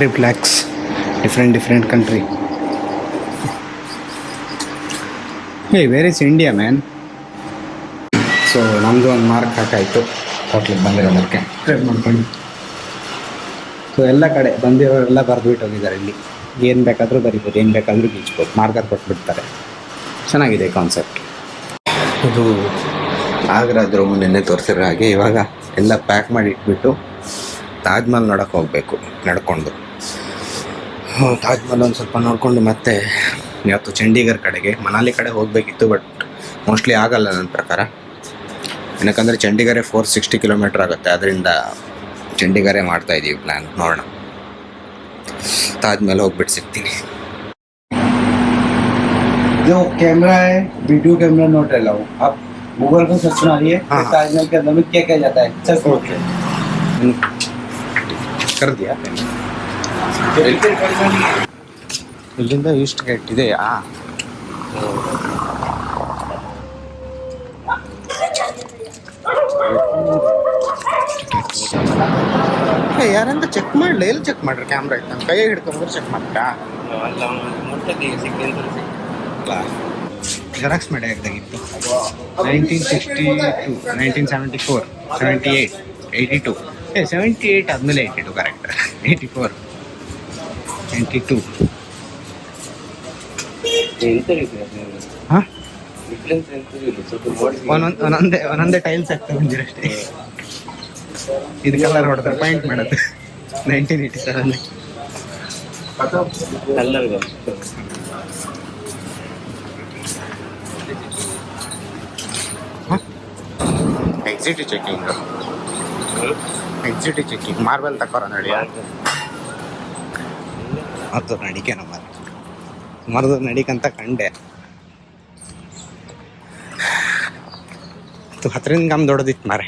country flags, different country. Hey, where is India, man? So ನಮ್ಮದು ಒಂದು mark ಹಾಕಾಯಿತು ಹೋಟ್ಲಿಗೆ ಬಂದಿರೋದಕ್ಕೆ try ಮಾಡ್ಕೊಂಡು. ಸೊ ಎಲ್ಲ ಕಡೆ ಬಂದಿರೋರೆಲ್ಲ ಬರೆದ್ಬಿಟ್ಟು ಹೋಗಿದ್ದಾರೆ. ಇಲ್ಲಿ ಏನು ಬೇಕಾದರೂ ಬರಿಬೋದು, ಏನು ಬೇಕಾದರೂ ಗೀಚ್ಬೋದು, ಮಾರ್ಕರ್ ಕೊಟ್ಬಿಡ್ತಾರೆ. ಚೆನ್ನಾಗಿದೆ ಕಾನ್ಸೆಪ್ಟ್. ಇದು ಆಗ್ರಾದ ರೂಮು ನೆನ್ನೆ ತೋರಿಸಿರೋ ಹಾಗೆ ಇವಾಗ ಎಲ್ಲ ಪ್ಯಾಕ್ ಮಾಡಿ ಇಟ್ಬಿಟ್ಟು ತಾಜ್ ಮಹಲ್ ನೋಡೋಕೆ ಹೋಗಬೇಕು ನಡ್ಕೊಂಡು. ತಾಜ್ ಮಹಲ್ ಒಂದು ಸ್ವಲ್ಪ ನೋಡಿಕೊಂಡು ಮತ್ತೆ ಇವತ್ತು ಚಂಡೀಗಢ ಕಡೆಗೆ, ಮನಾಲಿ ಕಡೆ ಹೋಗಬೇಕಿತ್ತು, ಬಟ್ ಮೋಸ್ಟ್ಲಿ ಆಗಲ್ಲ ನನ್ನ ಪ್ರಕಾರ. ಏನಕ್ಕಂದರೆ ಚಂಡೀಗಢ 460 ಕಿಲೋಮೀಟ್ರ್ ಆಗುತ್ತೆ, ಅದರಿಂದ ಚಂಡೀಗಢ ಮಾಡ್ತಾಯಿದ್ದೀವಿ ಪ್ಲ್ಯಾನ್. ನೋಡೋಣ, ತಾಜ್ ಮಹಲ್ ಹೋಗ್ಬಿಟ್ಟು ಸಿಗ್ತೀನಿ. जो कैमरा है वीडियो कैमरा नॉट अलाउ. आप गूगल पर सर्च मारिए ताजमहल के अंदर में क्या क्या जाता है. सर्च ओके कर दिया. ಇಲ್ಲಿಂದ ಈಸ್ಟ್ ಗೇಟ್ ಇದೆಯಾ? ಯಾರಂತ ಚೆಕ್ ಮಾಡಲಿ, ಎಲ್ಲಿ ಚೆಕ್ ಮಾಡ್ರಿ? ಕ್ಯಾಮ್ರಾ ಇತ್ತು ನಮ್ಮ ಕೈಯಾಗ ಹಿಡ್ಕೊಂಡ್ರೆ ಚೆಕ್ ಮಾಡ್ತಾ ಜೆರಾಕ್ಸ್ ಮಾಡಿ ಇದ್ದಾಗಿತ್ತು. 1962, 1974, 78, 82. 78 ಆದಮೇಲೆ 82 ಕರೆಕ್ಟ್. 84, 92. ಹಾಂ, ಒಂದೊಂದೇ ಟೈಲ್ಸ್ ಆಗ್ತವೆ ಬಂದಿರಷ್ಟೇ. ಇದು ಕಲರ್ ಹೊಡೆದ್ರೆ ಪಾಯಿಂಟ್ ಮಾಡೋದು 1987 ಎಕ್ಸಿಟಿ ಚೆಕಿಂಗ್ ಮಾರ್ಬಲ್ ತಕೋರ ನೋಡಿ. ಅದು ನಡಿಕೆ ನಮ್ಮ ಮರದ ನಡಿಕಂತ ಕಂಡೆ. ಹತ್ತರಿಂದ ಗಮ್ ದೊಡ್ಡದಿತ್ತು ಮಾರೆ.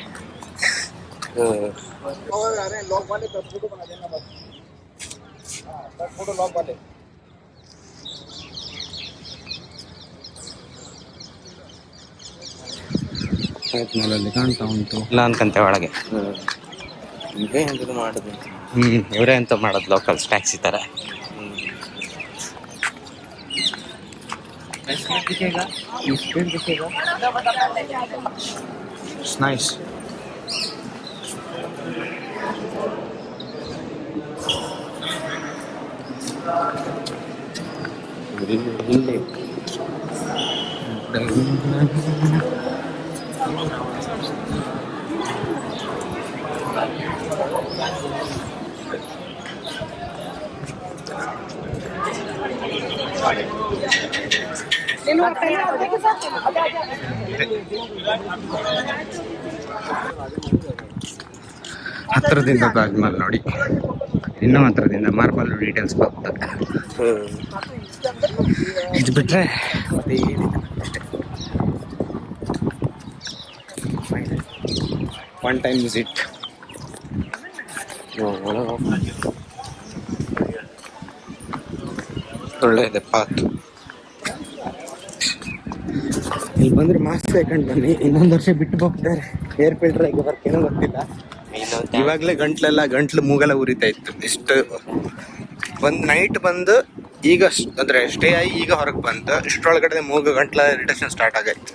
ಅಲ್ಲಿ ಕಾಣ್ತಾ ಉಂಟು ಇಲ್ಲ ಅನ್ಕಂತೆ ಒಳಗೆ. ಇವರೇ ಅಂತ ಮಾಡೋದು ಲೋಕಲ್ಸ್ ಟ್ಯಾಕ್ಸಿ ಥರ. ನೈಸ್. ಇಲ್ಲಿ ಹತ್ತಿರದಿಂದ ತಾಜ್ ಮಹಲ್ ನೋಡಿ, ಇನ್ನೂ ಹತ್ತಿರದಿಂದ ಮಾರ್ಬಲ್ ಡೀಟೇಲ್ಸ್ ಬರ್ತದೆ. ಇದು ಬಿಟ್ಟರೆ ಮತ್ತೆ ಒನ್ ಟೈಮ್ ವಿಸಿಟ್. ಒಳ್ಳೆಯದೆ ಪಾತ್. ಇಲ್ಲಿ ಬಂದರೆ ಮಾಸ್ಕ್ ಹಾಕೊಂಡು ಬನ್ನಿ. ಇನ್ನೊಂದು ವರ್ಷ ಬಿಟ್ಟು ಹೋಗ್ತಾರೆ. ಏರ್ ಫಿಲ್ಟರ್ ಈಗ ಬರ್ಕೇನೋ ಗೊತ್ತಿಲ್ಲ. ಇವಾಗಲೇ ಗಂಟ್ಲು ಮೂಗೆಲ್ಲ ಉರಿತಾ ಇತ್ತು. ಇಷ್ಟು ಒಂದು ನೈಟ್ ಬಂದು ಈಗ ಅಂದರೆ ಸ್ಟೇ ಆಗಿ ಈಗ ಹೊರಗೆ ಬಂತು. ಇಷ್ಟರೊಳಗಡೆ ಗಂಟ್ಲ ಇರಿಟೇಷನ್ ಸ್ಟಾರ್ಟ್ ಆಗೈತೆ.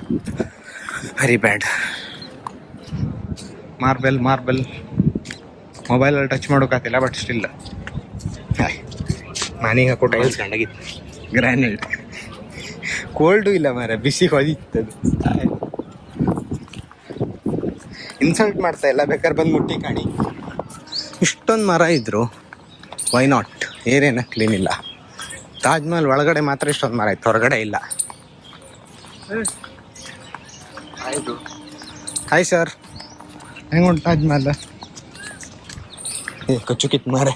Very bad. ಮಾರ್ಬಲ್ ಮೊಬೈಲಲ್ಲಿ ಟಚ್ ಮಾಡೋಕ್ಕಾಗ್ತಿಲ್ಲ, ಬಟ್ ಸ್ಟಿಲ್ ಮನೆಗೆ ಹಾಕೋ ಟೈಲ್ಸ್ ಕಂಡಾಗಿತ್ತು. ಗ್ರ್ಯಾನೈಟ್ ಕೋಲ್ಡು ಇಲ್ಲ ಮಾರೆ, ಬಿಸಿ ಹೊದಿತ್ತದು. ಇನ್ಸಲ್ಟ್ ಮಾಡ್ತಾ ಇಲ್ಲ, ಬೇಕಾದ್ರೆ ಬಂದು ಮುಟ್ಟಿ ಕಾಣಿ. ಇಷ್ಟೊಂದು ಮರ ಇದ್ರು, ವೈ ನಾಟ್? ಏನೇನ ಕ್ಲೀನ್ ಇಲ್ಲ. ತಾಜ್ ಮಹಲ್ ಒಳಗಡೆ ಮಾತ್ರ ಇಷ್ಟೊಂದು ಮರ ಇತ್ತು, ಹೊರಗಡೆ ಇಲ್ಲ. ಹಾಯ್ ಸರ್, ಹೆಂಗುಂಟು ತಾಜ್ ಮಹಲ್? ಕಚ್ಚು ಕಿತ್ ಮಾರೆ.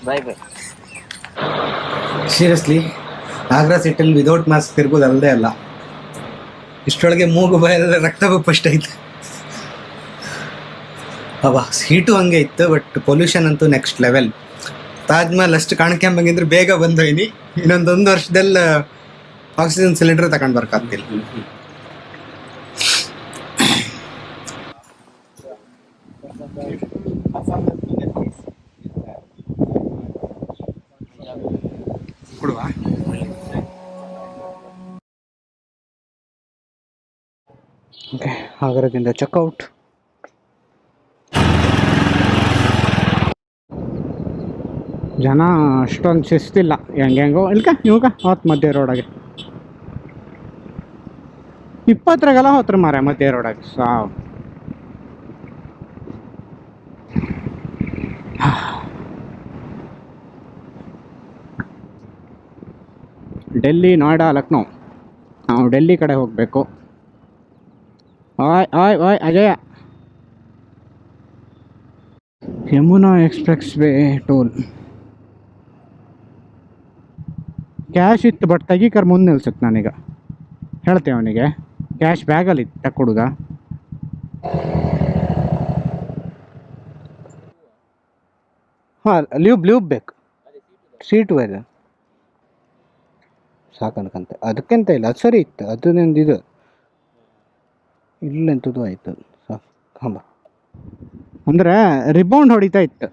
ಬಾಯ್ ಬಾಯ್. ಸೀರಿಯಸ್ಲಿ ಆಗ್ರಾ ಸಿಟಿಯಲ್ಲಿ ವಿದೌಟ್ ಮಾಸ್ಕ್ ತಿರ್ಗೋದು ಅಲ್ಲದೆ ಅಲ್ಲ, ಇಷ್ಟೊಳಗೆ ಮೂಗು ಬಾಯಲ್ಲ ರಕ್ತ ಫಸ್ಟ್ ಐತೆ. ಹೀಟು ಹಂಗೆ ಇತ್ತು, ಬಟ್ ಪೊಲ್ಯೂಷನ್ ಅಂತೂ ನೆಕ್ಸ್ಟ್ ಲೆವೆಲ್. ತಾಜ್ ಮಹಲ್ ಅಷ್ಟು ಕಾಣ್ಕೊಂಬಂಗಿದ್ರೆ ಬೇಗ ಬಂದೋಯ್ನಿ. ಇನ್ನೊಂದೊಂದು ವರ್ಷದಲ್ಲಿ ಆಕ್ಸಿಜನ್ ಸಿಲಿಂಡರ್ ತಗೊಂಡು ಬರ್ಕಾಗ್ತಿಲ್ಲ. ಕೊಡುವ. ಓಕೆ, ಆಗರದಿಂದ ಚೆಕ್ಔಟ್. ಜನ ಅಷ್ಟೊಂದು ಶಿಸ್ತಿಲ್ಲ, ಹೆಂಗೆಂಗೋ ಇಲ್ಕ ಇವಾಗ ಹೊತ್ತು ಮಧ್ಯೆ ರೋಡಾಗೆ 20 ಹೋತ್ರ ಮಾರ ಮಧ್ಯೆ ರೋಡಾಗೆ ಸಾವು. ಡೆಲ್ಲಿ, ನೋಯ್ಡಾ, ಲಕ್ನೋ. ನಾವು ಡೆಲ್ಲಿ ಕಡೆ ಹೋಗಬೇಕು. ಓಯ್ ಓಯ್ ಓಯ್ Ajay. Yamuna express way toll. Cash ಇತ್ತು ಬಟ್ ತೆಗಿಕರ್ ಮುಂದೆ ನಿಲ್ಸುತ್ತೆ. ನಾನೀಗ ಹೇಳ್ತೇವೆ ಅವನಿಗೆ ಕ್ಯಾಶ್ ಬ್ಯಾಗಲ್ಲಿ ತಕ್ಕೊಡುದಾ. ಹಾಂ, ಲೂಬ್ ಬೇಕು. ಸೀಟು ಇದೆ ಸಾಕನ್ಕಂತೆ, ಅದಕ್ಕೆಂತ ಇಲ್ಲ, ಅದು ಸರಿ ಇತ್ತು. ಅದು ನಿಂದು ಇದು ಇಲ್ಲಂತದ್ದು ಆಯಿತು ಸಾಕು. ಹಾಂ, ಅಂದರೆ ರಿಬೌಂಡ್ ಹೊಡಿತಾ ಇತ್ತು.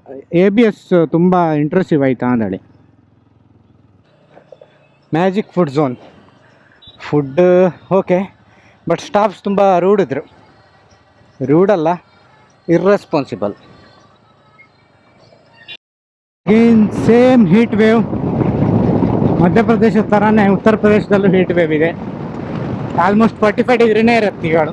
ABS ತುಂಬ ಇಂಟ್ರೆಸ್ಟಿವ್ ಆಯಿತಾ ಅಂದೇಳಿ. Magic food zone. Food okay, but staffs ತುಂಬ ರೂಡ್ ಇದ್ರು. ರೂಡಲ್ಲ, ಇರ್ರೆಸ್ಪಾನ್ಸಿಬಲ್. ಏನ್ ಸೇಮ್ ಹೀಟ್ ವೇವ್. ಮಧ್ಯಪ್ರದೇಶದ ಥರನೇ ಉತ್ತರ ಪ್ರದೇಶದಲ್ಲೂ ಹೀಟ್ ವೇವ್ ಇದೆ. ಆಲ್ಮೋಸ್ಟ್ 45 ಡಿಗ್ರಿನೇ ಇರುತ್ತೆ ಈಗಾಳು.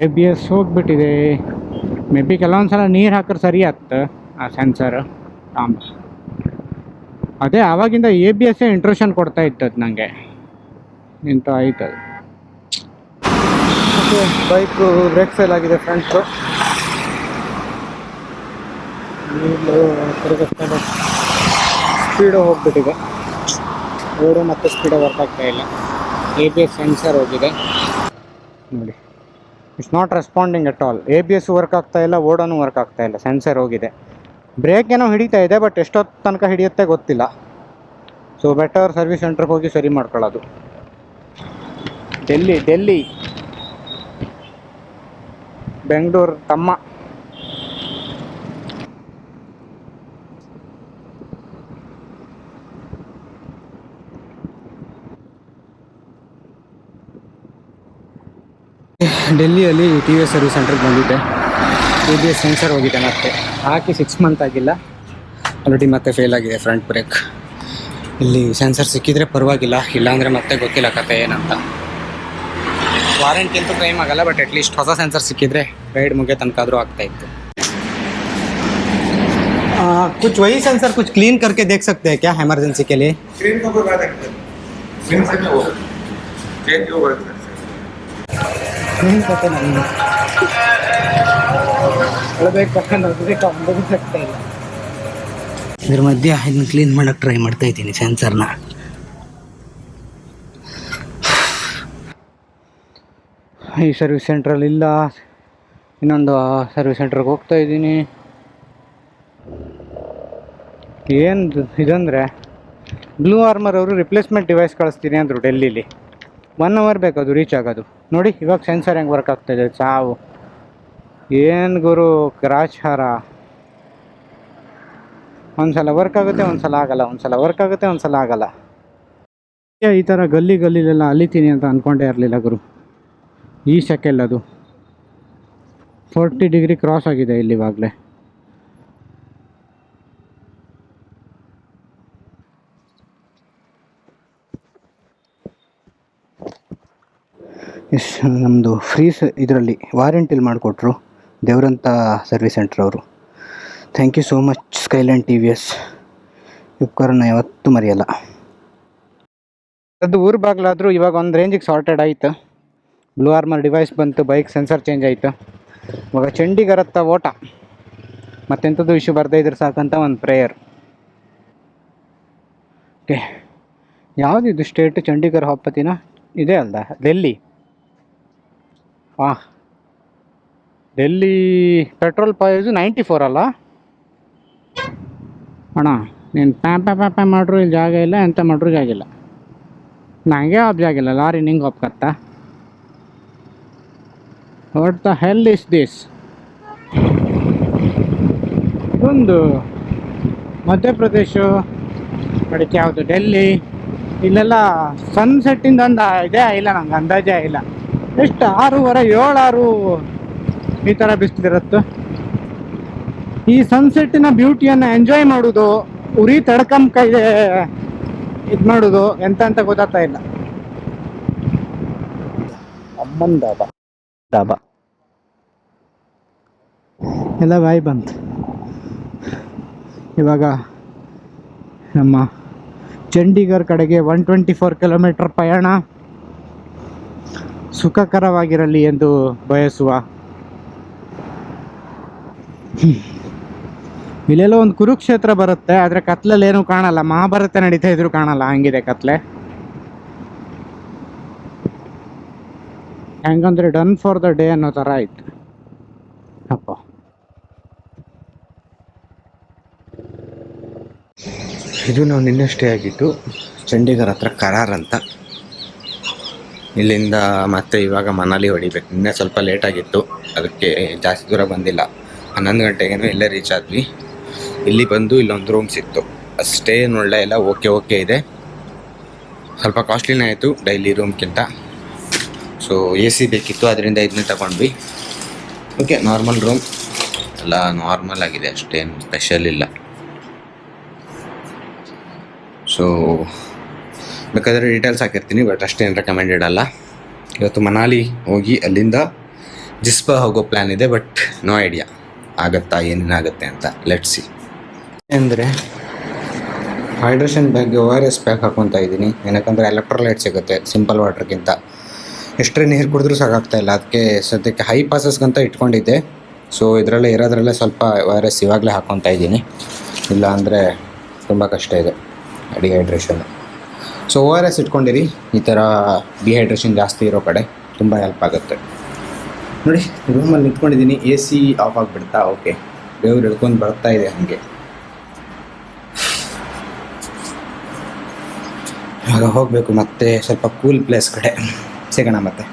ABS ಹೋಗ್ಬಿಟ್ಟಿದೆ. ಮೇ ಬಿ ಕೆಲವೊಂದು ಸಲ ನೀರು ಹಾಕಿದ್ರೆ ಸರಿ ಆಗ್ತದೆ ಆ ಸೆನ್ಸರ್ ಟಾಂಬ್. ಅದೇ ಆವಾಗಿಂದ ABS ಇಂಟ್ರೂಷನ್ ಕೊಡ್ತಾ ಇತ್ತದು ನನಗೆ. ಇಂಥ ಆಯ್ತದು. ಓಕೆ, ಬೈಕು ಬ್ರೇಕ್ ಫೇಲ್ ಆಗಿದೆ ಫ್ರಂಟು. ಸ್ಪೀಡು ಹೋಗ್ಬಿಟ್ಟಿದೆ. ರೋಡು ಮತ್ತು ಸ್ಪೀಡು ವರ್ಕ್ ಆಗ್ತಾ ಇಲ್ಲ. ABS ಸೆನ್ಸರ್ ಹೋಗಿದೆ ನೋಡಿ. It's not responding at all. ABS work ಆಗ್ತಾ ಇಲ್ಲ, ಓಡೋನು ವರ್ಕ್ ಆಗ್ತಾ ಇಲ್ಲ, ಸೆನ್ಸರ್ ಹೋಗಿದೆ. ಬ್ರೇಕ್ ಏನೋ ಹಿಡಿತಾ ಇದೆ, ಬಟ್ ಎಷ್ಟೊತ್ತು ತನಕ ಹಿಡಿಯುತ್ತೆ ಗೊತ್ತಿಲ್ಲ. ಸೊ ಬೆಟರ್ ಸರ್ವಿಸ್ ಸೆಂಟ್ರಿಗೆ ಹೋಗಿ ಸರಿ ಮಾಡ್ಕೊಳ್ಳೋದು. ಡೆಲ್ಲಿ ಬೆಂಗಳೂರು ತಮ್ಮ. ಡೆಲ್ಲಿಯಲ್ಲಿ TVS ಸರ್ವಿಸ್ ಸೆಂಟ್ರಿಗೆ ಬಂದಿದ್ದೆ. ABS ಸೆನ್ಸರ್ ಹೋಗಿದೆ, ಮತ್ತೆ ಹಾಕಿ 6 ಮಂತ್ ಆಗಿಲ್ಲ, ಆಲ್ರೆಡಿ ಮತ್ತೆ ಫೇಲ್ ಆಗಿದೆ ಫ್ರಂಟ್ ಬ್ರೇಕ್. ಇಲ್ಲಿ ಸೆನ್ಸರ್ ಸಿಕ್ಕಿದ್ರೆ ಪರವಾಗಿಲ್ಲ, ಇಲ್ಲಾಂದರೆ ಮತ್ತೆ ಗೊತ್ತಿಲ್ಲ ಕತೆ ಏನಂತ. ವಾರಂಟಿ ಅಂತೂ ಕ್ಲೈಮ್ ಆಗಲ್ಲ, ಬಟ್ ಅಟ್ಲೀಸ್ಟ್ ಹೊಸ ಸೆನ್ಸರ್ ಸಿಕ್ಕಿದ್ರೆ ರೈಡ್ ಮುಗಿಯೋ ತನಕ ಆದರೂ ಆಗ್ತಾ ಇತ್ತು. कुछ वही सेंसर कुछ क्लीन करके देख सकते हैं क्या इमरजेंसी के लिए? क्लीन तो कोई बात नहीं, क्लीन से क्या होगा, चेंज होगा क्लीन करते नहीं सकते ಇಲ್ಲ. ಇದ್ರ ಮಧ್ಯೆ ಇದನ್ನ ಕ್ಲೀನ್ ಮಾಡೋಕ್ಕೆ ಟ್ರೈ ಮಾಡ್ತಾ ಇದ್ದೀನಿ ಸೆನ್ಸರ್ನ. ಈ ಸರ್ವಿಸ್ ಸೆಂಟ್ರಲ್ಲಿ ಇಲ್ಲ, ಇನ್ನೊಂದು ಸರ್ವಿಸ್ ಸೆಂಟ್ರಿಗೆ ಹೋಗ್ತಾ ಇದ್ದೀನಿ. ಏನು ಇದಂದರೆ ಬ್ಲೂ ಆರ್ಮರ್ ಅವರು ರಿಪ್ಲೇಸ್ಮೆಂಟ್ ಡಿವೈಸ್ ಕಳಿಸ್ತೀನಿ ಅಂದರು ಡೆಲ್ಲಿಲಿ. 1 ಅವರ್ ಬೇಕದು ರೀಚ್ ಆಗೋದು. ನೋಡಿ ಇವಾಗ ಸೆನ್ಸರ್ ಹೆಂಗೆ ವರ್ಕ್ ಆಗ್ತಾಯಿದೆ. ಸಾವು ಏನು ಗುರು ಗ್ರಾಚಾರ. ಒಂದು ಸಲ ವರ್ಕ್ ಆಗುತ್ತೆ, ಒಂದು ಸಲ ಆಗಲ್ಲ, ಒಂದು ಸಲ ವರ್ಕ್ ಆಗುತ್ತೆ, ಒಂದು ಸಲ ಆಗಲ್ಲ. ಈ ಥರ ಗಲ್ಲಿಲೆಲ್ಲ ಅಲಿತೀನಿ ಅಂತ ಅಂದ್ಕೊಂಡೇ ಇರಲಿಲ್ಲ ಗುರು. ಈ ಸೆಕೆಲ್ ಅದು 40 ಡಿಗ್ರಿ ಕ್ರಾಸ್ ಆಗಿದೆ ಇಲ್ಲಿ ಇವಾಗಲೇ. ಎಸ್, ನಮ್ಮದು ಫ್ರೀ ಇದರಲ್ಲಿ ವಾರಂಟಿಲಿ ಮಾಡಿಕೊಟ್ರು ದೇವರಂತ ಸರ್ವಿಸ್ ಸೆಂಟ್ರ್ ಅವರು. Thank you so much Skyland TVS. ಉಪಕಾರನ ಯಾವತ್ತೂ ಮರೆಯಲ್ಲ. ಅದು ಊರು ಬಾಗ್ಲಾದರೂ ಇವಾಗ ಒಂದು ರೇಂಜಿಗೆ ಸಾರ್ಟೆಡ್ ಆಯಿತು. ಬ್ಲೂ ಆರ್ಮರ್ ಡಿವೈಸ್ ಬಂತು, ಬೈಕ್ ಸೆನ್ಸರ್ ಚೇಂಜ್ ಆಯಿತು. ಇವಾಗ ಚಂಡೀಗರತ್ತ ಓಟ, ಮತ್ತೆಂಥದ್ದು ಇಶ್ಯೂ ಬರದೇ ಇದ್ರೆ ಸಾಕಂತ ಒಂದು ಪ್ರೇಯರ್. ಓಕೆ, ಯಾವುದಿದು ಸ್ಟೇಟು? ಚಂಡೀಗಢ ಹೊಪ್ಪತ್ತಿನ ಇದೆ ಅಲ್ದ? ಡೆಲ್ಲಿ. ಹಾಂ, ಡೆಲ್ಲಿ ಪೆಟ್ರೋಲ್ ಪ್ರೈಸು 94 ಅಲ್ಲ ಅಣ್ಣ. ನೀನು ಪ್ಯಾ ಮಾಡ್ರು ಇಲ್ಲಿ ಜಾಗ ಇಲ್ಲ, ಎಂತ ಮಾಡ್ರು ಜಾಗ ಇಲ್ಲ. ನನಗೆ ಆಪ್ ಜಾಗ ಇಲ್ಲ, ಲಾರಿ ನಿಂಗೆ ಹೋಗ್ಕತ್ತ. What the hell is this? ಒಂದು ಮಧ್ಯಪ್ರದೇಶ ಕಡೆಗೆ ಯಾವುದು ಡೆಲ್ಲಿ, ಇಲ್ಲೆಲ್ಲ ಸನ್ಸೆಟ್ಟಿಂದ ಇದೇ ಇಲ್ಲ, ನಂಗೆ ಅಂದಾಜೇ ಇಲ್ಲ. ಎಷ್ಟು 6:30 7 6 ಈ ಥರ ಬಿಸಿಲಿರುತ್ತೆ. ಈ ಸನ್ಸೆಟ್ಟಿನ ಬ್ಯೂಟಿಯನ್ನು ಎಂಜಾಯ್ ಮಾಡೋದು, ಉರಿ ತಡ್ಕಂಬ ಕೈಗೆ ಇದು ಮಾಡೋದು ಎಂತ ಅಂತ ಗೊತ್ತಾಗ್ತಾ ಇಲ್ಲ. ಅಮ್ಮನ್ ಡಾಬಾ ಎಲ್ಲ ಬಾಯಿ ಬಂತು. ಇವಾಗ ನಮ್ಮ ಚಂಡೀಗಢ ಕಡೆಗೆ 124 ಕಿಲೋಮೀಟರ್ ಪಯಣ ಸುಖಕರವಾಗಿರಲಿ ಎಂದು ಬಯಸುವ. ಇಲ್ಲೆಲ್ಲೋ ಒಂದು ಕುರುಕ್ಷೇತ್ರ ಬರುತ್ತೆ, ಆದರೆ ಕತ್ಲಲ್ಲಿ ಏನೂ ಕಾಣಲ್ಲ. ಮಹಾಭಾರತ ನಡೀತಾ ಇದ್ರು ಕಾಣಲ್ಲ, ಹಂಗಿದೆ ಕತ್ಲೆ. ಹೆಂಗಂದ್ರೆ ಡನ್ ಫಾರ್ ದ ಡೇ ಅನ್ನೋ ಥರ ಆಯ್ತು. ಅಪ್ಪ ಇದು ನಾವು ನಿನ್ನೆ ಸ್ಟೇ ಆಗಿದ್ದು ಚಂಡೀಗಢ ಹತ್ರ ಕರಾರ್ ಅಂತ. ಇಲ್ಲಿಂದ ಮತ್ತೆ ಇವಾಗ ಮನಾಲಿ ಹೊಡಿಬೇಕು. ನಿನ್ನೆ ಸ್ವಲ್ಪ ಲೇಟ್ ಆಗಿತ್ತು, ಅದಕ್ಕೆ ಜಾಸ್ತಿ ದೂರ ಬಂದಿಲ್ಲ. 11 ಗಂಟೆಗೇನೋ ಇಲ್ಲೇ ರೀಚ್ ಆದ್ವಿ. ಇಲ್ಲಿ ಬಂದು ಇಲ್ಲೊಂದು ರೂಮ್ ಸಿಕ್ತು. ಸ್ಟೇ ಏನು ಒಳ್ಳೆ ಇಲ್ಲ, ಓಕೆ ಇದೆ. ಸ್ವಲ್ಪ ಕಾಸ್ಟ್ಲಿನೇ ಆಯಿತು ಡೈಲಿ ರೂಮ್ಗಿಂತ. ಸೊ AC ಬೇಕಿತ್ತು, ಅದರಿಂದ ಇದನ್ನೇ ತಗೊಂಡ್ವಿ. ಓಕೆ, ನಾರ್ಮಲ್ ರೂಮ್ ಎಲ್ಲ ನಾರ್ಮಲ್ ಆಗಿದೆ, ಅಷ್ಟೇನು ಸ್ಪೆಷಲ್ ಇಲ್ಲ. ಸೊ ಬೇಕಾದರೆ ಡೀಟೇಲ್ಸ್ ಹಾಕಿರ್ತೀನಿ, ಬಟ್ ಅಷ್ಟೇನು ರೆಕಮೆಂಡೆಡ್ ಅಲ್ಲ. ಇವತ್ತು ಮನಾಲಿ ಹೋಗಿ ಅಲ್ಲಿಂದ ಜಿಸ್ಪಾ ಹೋಗೋ ಪ್ಲ್ಯಾನ್ ಇದೆ, ಬಟ್ ನೋ ಐಡಿಯಾ ಆಗುತ್ತಾ ಏನೇನಾಗುತ್ತೆ ಅಂತ. Let's see. ಅಂದರೆ ಹೈಡ್ರೇಷನ್ ಬ್ಯಾಗ್ಗೆ ORS ಪ್ಯಾಕ್ ಹಾಕ್ಕೊತಾ ಇದ್ದೀನಿ, ಏನಕ್ಕಂದರೆ ಎಲೆಕ್ಟ್ರೋಲೈಟ್ ಸಿಗುತ್ತೆ ಸಿಂಪಲ್ ವಾಟ್ರ್ಗಿಂತ. ಎಷ್ಟೇ ನೀರು ಕುಡಿದ್ರೂ ಸಾಕಾಗ್ತಾ ಇಲ್ಲ. ಅದಕ್ಕೆ ಸದ್ಯಕ್ಕೆ ಹೈ ಪಾಸಸ್ಗಂತ ಇಟ್ಕೊಂಡಿದ್ದೆ. ಸೊ ಇದರಲ್ಲೇ ಇರೋದ್ರಲ್ಲೇ ಸ್ವಲ್ಪ ORS ಇವಾಗಲೇ ಹಾಕ್ಕೊತಾ ಇದ್ದೀನಿ, ಇಲ್ಲ ಅಂದರೆ ತುಂಬ ಕಷ್ಟ ಇದೆ ಡಿಹೈಡ್ರೇಷನ್. ಸೊ ORS ಇಟ್ಕೊಂಡಿರಿ, ಈ ಥರ ಡಿಹೈಡ್ರೇಷನ್ ಜಾಸ್ತಿ ಇರೋ ಕಡೆ ತುಂಬ ಹೆಲ್ಪ್ ಆಗುತ್ತೆ. ನೋಡಿ, ರೂಮಲ್ಲಿ ನಿಂತ್ಕೊಂಡಿದ್ದೀನಿ, AC ಆಫ್ ಆಗಿಬಿಡ್ತಾ. ಓಕೆ, ಬೆವರು ಹಿಡ್ಕೊಂಡು ಬರ್ತಾ ಇದೆ ಹಾಗೆ. ಇವಾಗ ಹೋಗಬೇಕು ಮತ್ತೆ ಸ್ವಲ್ಪ ಕೂಲ್ ಪ್ಲೇಸ್ ಕಡೆ. ಸಿಗೋಣ ಮತ್ತೆ.